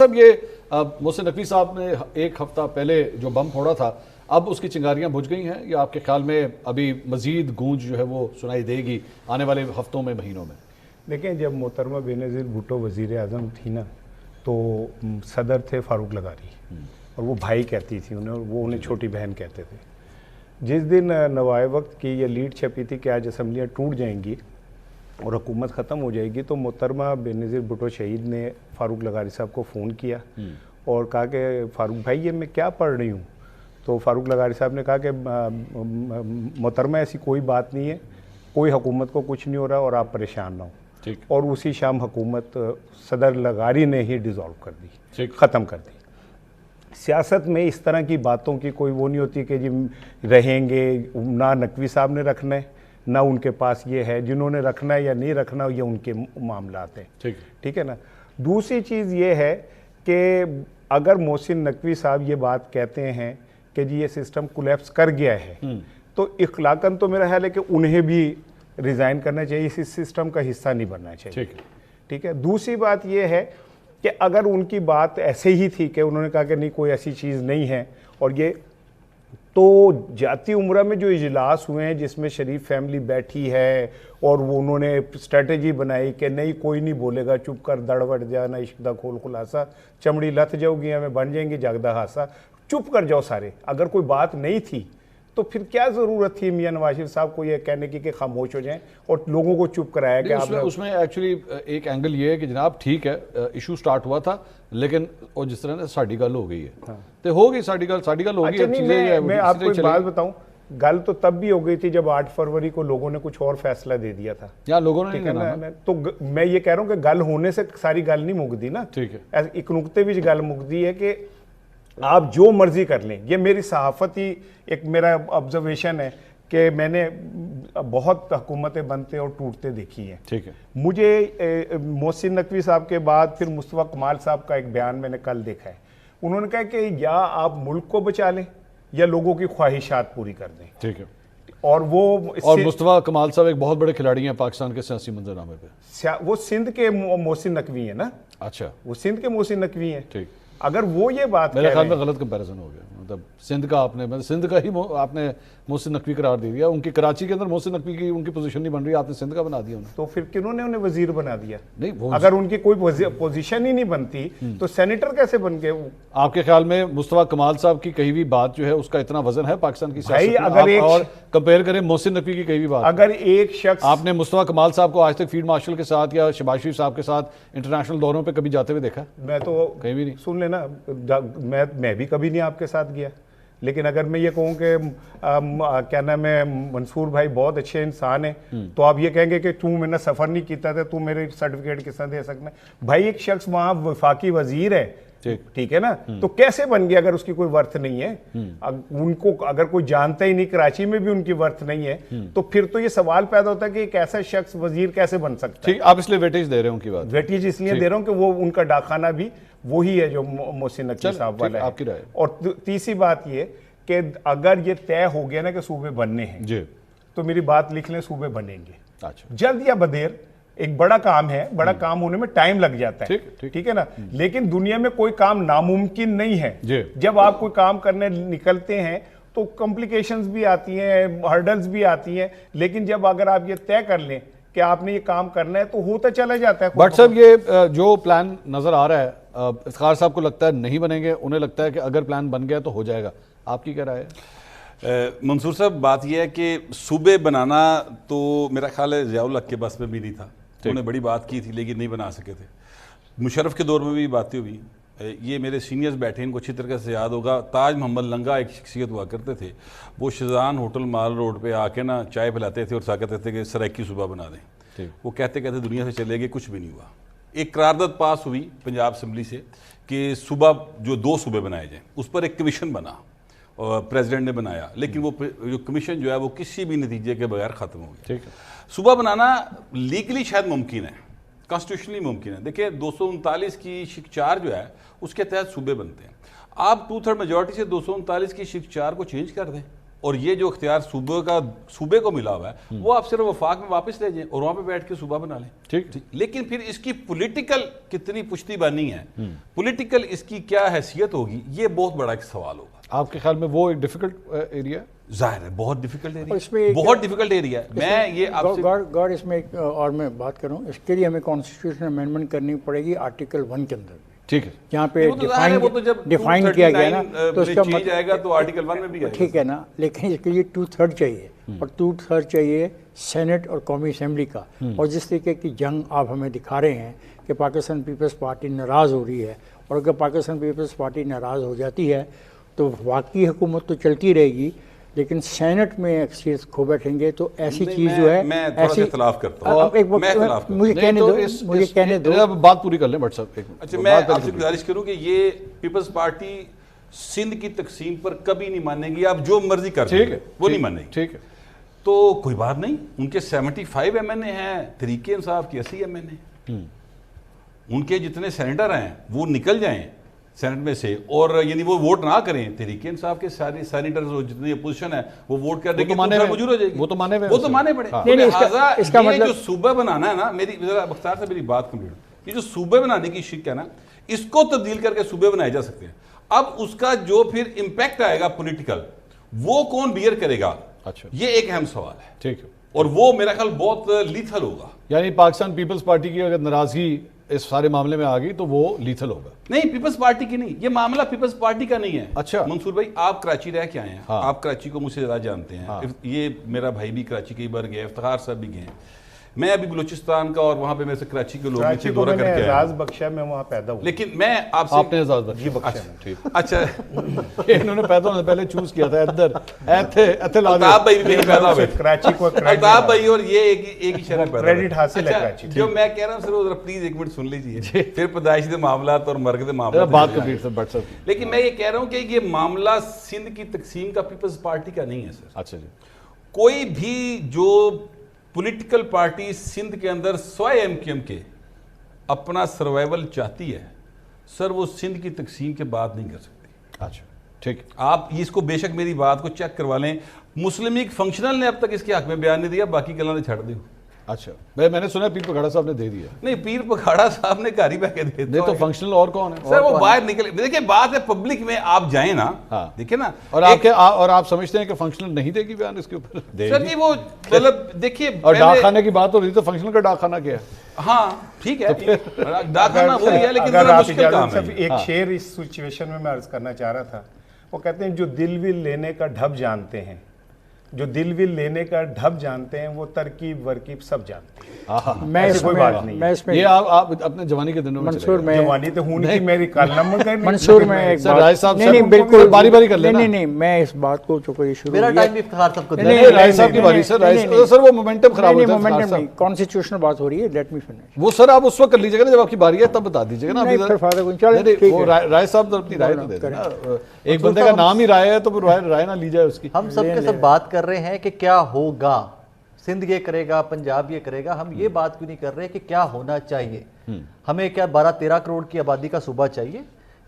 صاحب یہ محسن نقوی صاحب نے ایک ہفتہ پہلے جو بم پھوڑا تھا اب اس کی چنگاریاں بجھ گئی ہیں یا آپ کے خیال میں ابھی مزید گونج جو ہے وہ سنائی دے گی آنے والے ہفتوں میں مہینوں میں؟ دیکھیں جب محترمہ بینظیر بھٹو وزیر اعظم تھی نا تو صدر تھے فاروق لغاری اور وہ بھائی کہتی تھی انہیں اور وہ انہیں چھوٹی بہن کہتے تھے. جس دن نوائے وقت کی یہ لیڈ چھپی تھی کہ آج اسمبلیاں ٹوٹ جائیں گی اور حکومت ختم ہو جائے گی تو محترمہ بینظیر بھٹو شہید نے فاروق لغاری صاحب کو فون کیا اور کہا کہ فاروق بھائی یہ میں کیا پڑھ رہی ہوں. تو فاروق لغاری صاحب نے کہا کہ محترمہ ایسی کوئی بات نہیں ہے, کوئی حکومت کو کچھ نہیں ہو رہا اور آپ پریشان نہ ہوں. اور اسی شام حکومت صدر لغاری نے ہی ڈیزالو کر دی, ختم کر دی. سیاست میں اس طرح کی باتوں کی کوئی وہ نہیں ہوتی کہ جی رہیں گے, نہ نقوی صاحب نے رکھنا ہے نہ ان کے پاس یہ ہے, جنہوں نے رکھنا ہے یا نہیں رکھنا یہ ان کے معاملات ہیں. ٹھیک ہے نا. دوسری چیز یہ ہے کہ اگر محسن نقوی صاحب یہ بات کہتے ہیں کہ جی یہ سسٹم کولیپس کر گیا ہے تو اخلاقاً تو میرا خیال ہے کہ انہیں بھی ریزائن کرنا چاہیے, اس سسٹم کا حصہ نہیں بننا چاہیے. ٹھیک ہے. دوسری بات یہ ہے کہ اگر ان کی بات ایسے ہی تھی کہ انہوں نے کہا کہ نہیں کوئی ایسی چیز نہیں ہے, اور یہ تو جاتی عمرہ میں جو اجلاس ہوئے ہیں جس میں شریف فیملی بیٹھی ہے اور وہ انہوں نے اسٹریٹجی بنائی کہ نہیں کوئی نہیں بولے گا, چپ کر دڑوڑ جانا عشق دا کھول خلاصہ, چمڑی لت جاؤ گی ہمیں بن جائیں گی جاگدہ ہاسا, چپ کر جاؤ سارے. اگر کوئی بات نہیں تھی تو پھر کیا ضرورت تھی میاں نواز شریف صاحب کو یہ کہنے کی کہ خاموش ہو جائیں اور لوگوں کو چپ کرایا کہ آپ اس میں ایکچولی ایک اینگل یہ ہے کہ جناب ٹھیک ہے ایشو سٹارٹ ہوا تھا لیکن وہ جس طرح ساڑی گل ہو گئی ہے تو ہوگی ساڑی گل ہوگی. میں آپ کو ایک بات بتاؤں, گل تو تب بھی ہو گئی تھی جب 8 فروری کو لوگوں نے کچھ اور فیصلہ دے دیا تھا یا لوگوں نے, تو میں یہ کہہ رہا ہوں کہ گل ہونے سے ساری گل نہیں مکتی نا. ایک نقطے بھی گل مکتی ہے کہ آپ جو مرضی کر لیں. یہ میری صحافتی ایک میرا آبزرویشن ہے کہ میں نے بہت حکومتیں بنتے اور ٹوٹتے دیکھی ہیں. مجھے محسن نقوی صاحب کے بعد پھر مصطفیٰ کمال صاحب کا ایک بیان میں نے کل دیکھا ہے. انہوں نے کہا کہ یا آپ ملک کو بچا لیں یا لوگوں کی خواہشات پوری کر دیں. ٹھیک ہے. اور مصطفیٰ کمال صاحب ایک بہت بڑے کھلاڑی ہیں پاکستان کے سیاسی منظرنامے پہ. وہ سندھ کے محسن نقوی ہیں نا. اچھا, وہ سندھ کے محسن نقوی ہیں. ٹھیک. اگر وہ یہ بات میرے خیال میں غلط کمپیریزن ہو گیا, مطلب سندھ کا آپ نے سندھ کا ہی آپ نے محسن نقوی قرار دے دیا. ان کی کراچی کے اندر محسن نقوی کی ان کی پوزیشن نہیں بن رہی, آپ نے سندھ کا بنا دیا انہیں. تو پھر کنہوں نے انہیں وزیر بنا دیا؟ نہیں, اگر ان کی کوئی پوزیشن ہی نہیں بنتی تو سینیٹر کیسے بن گئے؟ آپ کے خیال میں مصطفیٰ کمال صاحب کی کہی ہوئی بات جو ہے اس کا اتنا وزن ہے پاکستان کی سیاست میں؟ اور کمپیئر کریں محسن نقوی کی کہی ہوئی بات, اگر ایک شخص آپ نے مصطفیٰ کمال صاحب کو آج تک فیلڈ مارشل کے ساتھ یا شہباز شریف صاحب کے ساتت انٹرنیشنل دوروں پہ کبھی جاتے ہوئے دیکھا؟ میں تو کہیں بھی نہیں. سن لینا, میں بھی کبھی نہیں آپ کے ساتھ گیا, لیکن اگر میں یہ کہوں کہ کیا نام ہے منصور بھائی بہت اچھے انسان ہیں تو آپ یہ کہیں گے کہ میں نے سفر نہیں کیتا تھا تو میرے سرٹیفکیٹ کس طرح دے سکنا ہے؟ بھائی ایک شخص وہاں وفاقی وزیر ہے, ٹھیک ہے نا, تو کیسے بن گیا اگر اس کی کوئی ورتھ نہیں ہے؟ ان کو اگر کوئی جانتا ہی نہیں, کراچی میں بھی ان کی ورتھ نہیں ہے, تو پھر تو یہ سوال پیدا ہوتا ہے کہ ایک ایسا شخص وزیر کیسے بن سکتا ہے؟ آپ اس لیے ویٹیج دے رہے ہوں کی بات. ویٹیج اس لیے دے رہا ہوں کہ وہ ان کا ڈاکخانہ بھی وہی ہے جو محسن نقوی صاحب والا ہے. اور تیسری بات یہ کہ اگر یہ طے ہو گیا نا کہ صوبے بننے ہیں تو میری بات لکھ لیں, صوبے بنیں گے جلد یا بدیر. ایک بڑا کام ہے, بڑا کام ہونے میں ٹائم لگ جاتا ہے, ٹھیک ہے نا, لیکن دنیا میں کوئی کام ناممکن نہیں ہے. جب آپ کوئی کام کرنے نکلتے ہیں تو کمپلیکیشنز بھی آتی ہیں, ہرڈلز بھی آتی ہیں, لیکن جب اگر آپ یہ طے کر لیں کہ آپ نے یہ کام کرنا ہے تو ہوتا چلا جاتا ہے. بٹ صاحب یہ جو پلان نظر آ رہا ہے افتخار صاحب کو لگتا ہے نہیں بنیں گے, انہیں لگتا ہے کہ اگر پلان بن گیا تو ہو جائے گا. آپ کی کیا رائے ہے؟ منصور صاحب بات یہ ہے کہ صوبے بنانا تو میرا خیال ہے ضیاء الحق کے بس میں بھی نہیں تھا. انہوں نے بڑی بات کی تھی لیکن نہیں بنا سکے تھے. مشرف کے دور میں بھی باتیں ہوئی. یہ میرے سینئرز بیٹھے ان کو اچھی طرح سے یاد ہوگا, تاج محمد لنگا ایک شخصیت ہوا کرتے تھے, وہ شہزان ہوٹل مال روڈ پہ آ کے نا چائے پلاتے تھے اور کہتے تھے کہ سرائکی صوبہ بنا دیں. وہ کہتے کہتے دنیا سے چلے گئے, کچھ بھی نہیں ہوا. ایک قرارداد پاس ہوئی پنجاب اسمبلی سے کہ صوبہ جو 2 صوبے بنائے جائیں, اس پر ایک کمیشن بنا اور پریزیڈنٹ نے بنایا, لیکن وہ جو کمیشن جو ہے وہ کسی بھی نتیجے کے بغیر ختم ہو گیا. صوبہ بنانا لیگلی شاید ممکن ہے, کانسٹیٹیوشنلی ممکن ہے. دیکھیں 239 کی شق 4 جو ہے اس کے تحت صوبے بنتے ہیں. آپ 2/3 میجورٹی سے 239 کی شق 4 کو چینج کر دیں, اور یہ جو اختیار صوبے کو ملا ہوا ہے وہ آپ صرف وفاق میں واپس لے جائیں اور وہاں پہ بیٹھ کے صوبہ بنا لیں. ٹھیک. لیکن پھر اس کی پولیٹیکل کتنی پشتی بانی ہے, پولیٹیکل اس کی کیا حیثیت ہوگی, یہ بہت بڑا ایک سوال ہوگا. آپ کے خیال میں وہ ایک ڈیفیکلٹ ایریا ہے؟ ظاہر ہے بہت ڈیفیکلٹ ایریا, بہت ڈیفیکلٹ ایریا ہے. میں یہ آپ سے گاڑ اس میں اور میں بات کروں, اس کے لیے ہمیں کانسٹیٹیوشن امینڈمنٹ کرنی پڑے گی آرٹیکل 1 کے اندر. ٹھیک ہے, جہاں پہ ڈیفائن کیا گیا نا, تو اس کا چینج آئے گا تو آرٹیکل 1 میں بھی آئے گا. ٹھیک ہے نا, لیکن اس کے لیے 2/3 چاہیے, اور 2/3 چاہیے سینٹ اور قومی اسمبلی کا. اور جس طریقے کی جنگ آپ ہمیں دکھا رہے ہیں کہ پاکستان پیپلز پارٹی ناراض ہو رہی ہے, اور اگر پاکستان پیپلز پارٹی ناراض ہو جاتی ہے تو واقعی حکومت تو چلتی رہے گی, لیکن سینٹ میں اکثریت کھو بیٹھیں گے. تو ایسی چیز جو ہے, میں تھوڑا سا اختلاف کرتا ہوں. مجھے کہنے دو, بات پوری کر لیں بٹ صاحب. اچھا, میں آپ سے گزارش کروں کہ یہ پیپلز پارٹی سندھ کی تقسیم پر کبھی نہیں مانے گی. آپ جو مرضی کر ٹھیک ہے, وہ نہیں مانے گی. ٹھیک ہے, تو کوئی بات نہیں, ان کے 75 MNA ہیں, تحریک انصاف کے 80 MNA, ان کے جتنے سینیٹر ہیں وہ نکل جائیں سینٹ میں سے, اور یعنی وہ ووٹ نہ کریں, تحریک انصاف کے سارے سینیٹرز اور جتنی اپوزیشن ہے وہ ووٹ کر دیں گے, موجود ہو جائے گی. وہ تو مانے پڑے. لہٰذا یہ جو صوبہ بنانا ہے نا, میری بختیار سے میری بات کمپلیٹ, یہ جو صوبے بنانے کی شک ہے نا, اس کو تبدیل کر کے صوبے بنائے جا سکتے ہیں. اب اس کا جو پھر امپیکٹ آئے گا پولیٹیکل, وہ کون بیئر کرے گا, یہ ایک اہم سوال ہے. ٹھیک ہے, اور وہ میرا خیال بہت لیتھل ہوگا. یعنی پاکستان پیپلز پارٹی کی اگر ناراضگی اس سارے معاملے میں آ گئی تو وہ لیتھل ہوگا. نہیں, پیپلز پارٹی کی نہیں, یہ معاملہ پیپلز پارٹی کا نہیں ہے. اچھا منصور بھائی, آپ کراچی رہ کے آئے ہیں, آپ کراچی کو مجھ سے زیادہ جانتے ہیں. یہ میرا بھائی بھی کراچی کئی بار گئے, افتخار صاحب بھی گئے ہیں. میں ابھی بلوچستان کا اور وہاں پہ میرے سے کراچی کے لوگ نیچے دورہ کر کے اعزاز بخشا, میں وہاں پیدا ہوں. لیکن میں آپ سے, آپ نے اعزاز بخشا. ٹھیک, اچھا, انہوں نے پیدا ہونے پہلے چوز کیا تھا ادھر ایتھے لا دیا. الطاف بھائی بھی پیدا ہوئے, کراچی کو الطاف بھائی, اور یہ ایک ہی شہر میں پیدا کریڈٹ حاصل ہے کراچی. جو میں کہہ رہا ہوں سر, ذرا پلیز ایک منٹ سن لیجیے, پھر پیدائشی معاملات اور مرگ کے معاملات بات کمپلیٹ سر بٹ سر. لیکن میں یہ کہہ رہا ہوں کہ یہ معاملہ سندھ کی تقسیم کا پیپلز پارٹی کا نہیں ہے سر. اچھا جی, کوئی بھی جو پولیٹیکل پارٹی سندھ کے اندر سوائے MKM کے اپنا سروائیول چاہتی ہے سر, وہ سندھ کی تقسیم کے بعد نہیں کر سکتی. اچھا ٹھیک, آپ اس کو بے شک میری بات کو چیک کروا لیں. مسلم لیگ فنکشنل نے اب تک اس کے حق میں بیان نہیں دیا, باقی کلوں نے چھڑ دی. اچھا, میں نے سنا پیر پگھاڑا صاحب نے دے دیا. نہیں, پیر پگھاڑا صاحب نے گھر ہی بیٹھ کے دے دیا. تو فنکشنل اور کون ہے سر, وہ باہر نکلے. دیکھیں بات ہے پبلک میں آپ جائیں نا, دیکھیں نا, اور آپ سمجھتے ہیں کہ فنکشنل نہیں دے گی بیان اس کے اوپر؟ سر جی وہ مطلب دیکھیے, اور ڈاک خانے کی بات ہو رہی تو فنکشنل کا ڈاک خانہ کیا ہے؟ ہاں ٹھیک ہے, ڈاک خانہ وہی ہے, لیکن ذرا مشکل کام ہے. ایک شعر اس سچویشن میں عرض کرنا چاہ رہا تھا. وہ کہتے ہیں جو دل ول لینے کا ڈھب جانتے ہیں, جو دل ول لینے کا ڈھب جانتے ہیں, وہ ترکیب ورکیب سب جانتے ہیں. میں کوئی بات نہیں, یہ آپ اپنے جوانی کے دنوں میں منصور میں جوانی تو ہونی کی میری کالم میں منصور میں ایک بات, رائے صاحب نہیں بالکل باری باری کر لینا. نہیں, میں اس بات کو چونکہ یہ شروع میرا ٹائم بھی افتخار صاحب کو دیا. نہیں, رائے صاحب کی باری سر, وہ مومنٹم خراب ہوتا ہے. مومنٹم نہیں, کانسٹیٹیوشنل بات ہو رہی ہے, لیٹ می فنش. وہ سر آپ اس وقت کر لیجیے گا نا جب آپ کی باری ہے, تب بتا دیجیے گا نا. رائے صاحب اپنی رائے تو دے دیں نا, ایک بندے کا نام ہی رائے ہے تو رائے نہ لی جائے اس کی. ہم سب کے سب بات کر رہے ہیں کہ کیا ہوگا, سندھ یہ کرے گا, پنجاب یہ کرے گا. ہم یہ بات کیوں نہیں کر رہے کہ کیا ہونا چاہیے. ہمیں کیا 12-13 کروڑ کی آبادی کا صوبہ چاہیے؟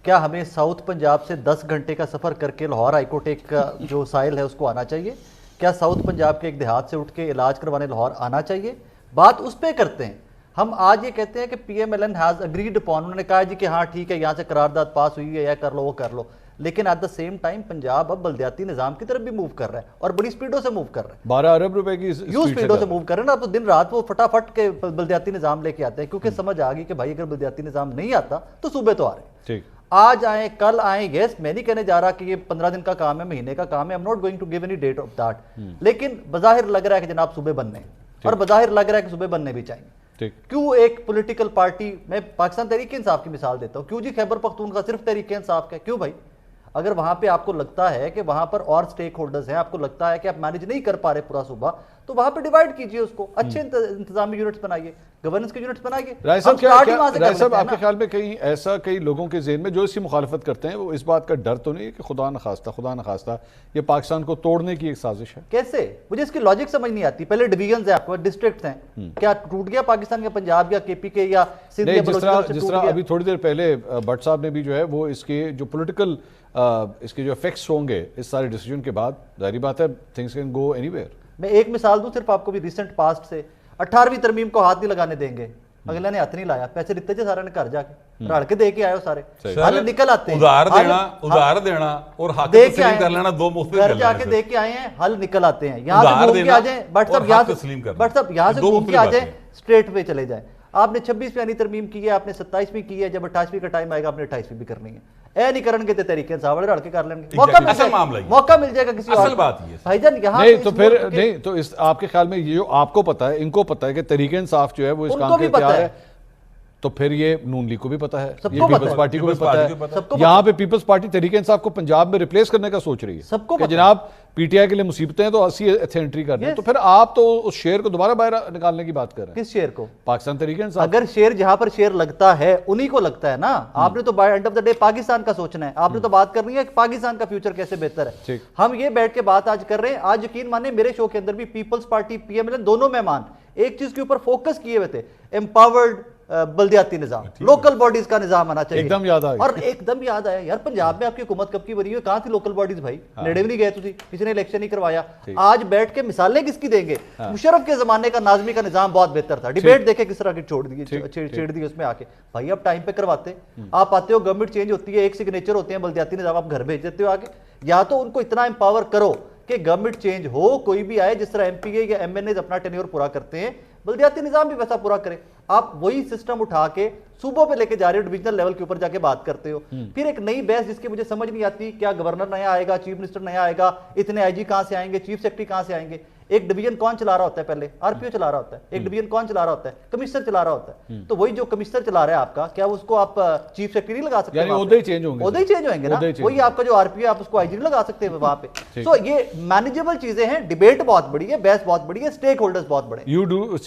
کیا ہمیں ساؤتھ پنجاب سے 10 گھنٹے کا سفر کر کے لاہور ہائی کورٹ ایک جو سائل ہے اس کو آنا چاہیے؟ کیا ساؤتھ پنجاب کے ایک دیہات سے اٹھ کے علاج کروانے لاہور آنا چاہیے؟ بات اس پہ کرتے ہیں. ہم آج یہ کہتے ہیں کہ PMLN ہیز اگریڈ اپون, انہوں نے کہا جی کہ ہاں ٹھیک ہے, یہاں سے قرارداد پاس ہوئی ہے, یا کر لو وہ کر لو. لیکن at the same time Punjab اب بلدیاتی نظام کی طرف بھی موو کر رہا ہے, اور بڑی سپیڈوں سے موو کر رہا ہے. 12 ارب روپے کی یوں سپیڈوں سے موو کر رہے ہیں نا. اب تو دن رات وہ فٹافٹ کے بلدیاتی نظام لے کے آتے ہیں, کیونکہ سمجھ آ گئی کہ بھائی اگر بلدیاتی نظام نہیں آتا تو صوبے تو آ رہے ہیں. ٹھیک, آج آئیں کل آئیں, یس میں نہیں کہنے جا رہا کہ یہ 15 دن کا کام ہے, مہینے کا کام ہے, I'm not going to give any date of that. لیکن بظاہر لگ رہا ہے کہ جناب صوبے بننے, اور بظاہر لگ رہا ہے کہ صوبے بننے بھی چاہیے. کیوں ایک پولیٹیکل پارٹی, میں پاکستان تحریک انصاف کی مثال دیتا ہوں, کیوں جی خیبر پختونخوا صرف تحریک انصاف کا, کیوں بھائی؟ اگر وہاں پہ آپ کو لگتا ہے کہ وہاں پر اور سٹیک ہولڈرز ہیں, آپ کو لگتا ہے کہ آپ مینیج نہیں کر پا رہے پورا صوبہ, تو وہاں پہ ڈیوائڈ کیجیے اس کو, اچھے انتظامی یونٹس بنائیے, گورننس کے یونٹس بنائیے. رائے صاحب آپ کے خیال میں کہیں ایسا کئی لوگوں کے ذہن میں جو اس کی مخالفت کرتے ہیں وہ اس بات کا ڈر تو نہیں ہے کہ خدا نخواستہ یہ پاکستان کو توڑنے کی ایک سازش ہے؟ کیسے؟ مجھے اس کی لاجک سمجھ نہیں آتی. پہلے ڈویژنز ہیں آپ کے, ڈسٹرکٹس ہیں, کیا ٹوٹ گیا پاکستان کا پنجاب یا کے پی کے یا سندھ یا بلوچستان سے جس ٹوٹ طرح گیا؟ ابھی تھوڑی دیر پہلے بٹ صاحب نے بھی جو ہے وہ اس کے جو پولیٹیکل اس کے جو افیکٹس ہوں گے اس سارے ڈیسیجن کے بعد, ظاہری بات ہے things can go any where. میں ایک مثال دوں صرف آپ کو بھی ریسنٹ پاسٹ سے, 18ویں ترمیم کو ہاتھ نہیں لگانے دیں گے, اگلے نے ہاتھ نہیں لایا, پیسے لیتے تھے سارے نے گھر جا کے رڑ کے دے کے آئے ہو سارے, حل نکل آتے ہیں. ادھار دینا اور حق تسلیم کر لینا دو مختلف گھر جا کے دے کے آئے ہیں, حل نکل آتے ہیں. یہاں سے گھوم کے آ جائیں, بٹ صاحب یہاں سے گھوم کے آ جائیں, اسٹریٹ پہ چلے جائیں. آپ نے 26ویں ترمیم کی ہے, آپ نے 27ویں کی ہے, جب 28ویں کا ٹائم آئے گا آپ نے 28ویں بھی کرنی ہے. اے نہیں کرن کے تے طریقے صاحب رڑ کے کر لیں گے, موقع مل جائے گا کسی اور. اصل بات یہ بھائی جان یہاں نہیں تو پھر نہیں تو اس آپ کے خیال میں یہ جو آپ کو پتا ہے, ان کو پتا ہے کہ تحریک انصاف جو ہے وہ اس کام کے تیار ہے, تو پھر یہ نون لیگ کو بھی پتا ہے, یہ پیپلز پارٹی کو بھی پتا ہے. یہاں پہ پیپلز پارٹی تحریک انصاف کو پنجاب میں ریپلیس کرنے کا سوچ رہی ہے کہ جناب پی ٹی آئی کے لیے مصیبتیں ہیں تو اسی انٹری کرنے ہیں, تو پھر آپ تو اس شیر کو دوبارہ باہر نکالنے کی بات کر رہے ہیں. کس شیر کو؟ پاکستان تحریک انصاف. اگر شیر جہاں پر شیر لگتا ہے انہی کو لگتا ہے نا. آپ نے تو by and of the day Pakistan کا سوچنا ہے, آپ نے تو بات کرنی ہے کہ پاکستان کا فیوچر کیسے بہتر ہے. ہم یہ بیٹھ کے بات آج کر رہے ہیں. آج یقین مانیں میرے شو کے اندر بھی Peoples Party P M L N دونوں مہمان ایک چیز کے اوپر فوکس کیے ہوئے تھے, امپاورڈ بلدیاتی نظام, لوکل باڈیز کا نظام آنا چاہیے. ایک دم یاد آیا, اور ایک دم یاد آیا یار پنجاب میں آپ کی حکومت کب کی بنی ہوئی, کہاں تھی لوکل باڈیز بھائی, نیڑے بھی نہیں گئے تھی, کسی نے الیکشن نہیں کروایا. آج بیٹھ کے مثالیں کس کی دیں گے؟ مشرف کے زمانے کا ناظمی کا نظام بہت بہتر تھا, ڈیبیٹ دیکھے کس طرح کی چھیڑ دی اس میں آ کے. بھائی اب ٹائم پہ کرواتے, آپ آتے ہو گورنمنٹ چینج ہوتی ہے, ایک سگنیچر ہوتے ہیں بلدیاتی نظام, آپ گھر بھیج دیتے ہو آگے. یا تو ان کو اتنا امپاور کرو کہ گورنمنٹ چینج ہو, کوئی بھی آئے, جس طرح ایم پی اے یا ایم این ایز اپنا ٹینیور پورا کرتے ہیں, بلدیاتی نظام بھی ویسا پورا کرے. آپ وہی سسٹم اٹھا کے صوبوں پہ لے کے جا رہے ہو, ڈویژنل لیول کے اوپر جا کے بات کرتے ہو. پھر ایک نئی بحث جس کی مجھے سمجھ نہیں آتی, کیا گورنر نیا آئے گا, چیف منسٹر نیا آئے گا, اتنے آئی جی کہاں سے آئیں گے, چیف سیکرٹری کہاں سے آئیں گے. ایک ڈویژن کون چلا رہا ہوتا ہے؟ پہلے آر پی او چلا رہا ہوتا ہے. ایک ڈویژن کون چلا رہا ہوتا ہے؟ کمشنر چلا رہا ہوتا ہے. تو وہی جو کمشنر چلا رہا ہے آپ کا, کیا اس کو آپ چیف سیکرٹری نہیں لگا سکتے؟ یعنی عہدے ہی چینج ہوں گے, عہدے ہی چینج ہوئیں گے نا. وہی آپ کا جو آر پی او آپ اس کو آئی جی نہیں لگا سکتے وہاں پہ. سو یہ مینیجیبل چیزیں ہیں. ڈیبیٹ بہت بڑی ہے, بحث بہت بڑی ہے, اسٹیک ہولڈرز بہت بڑے ہیں.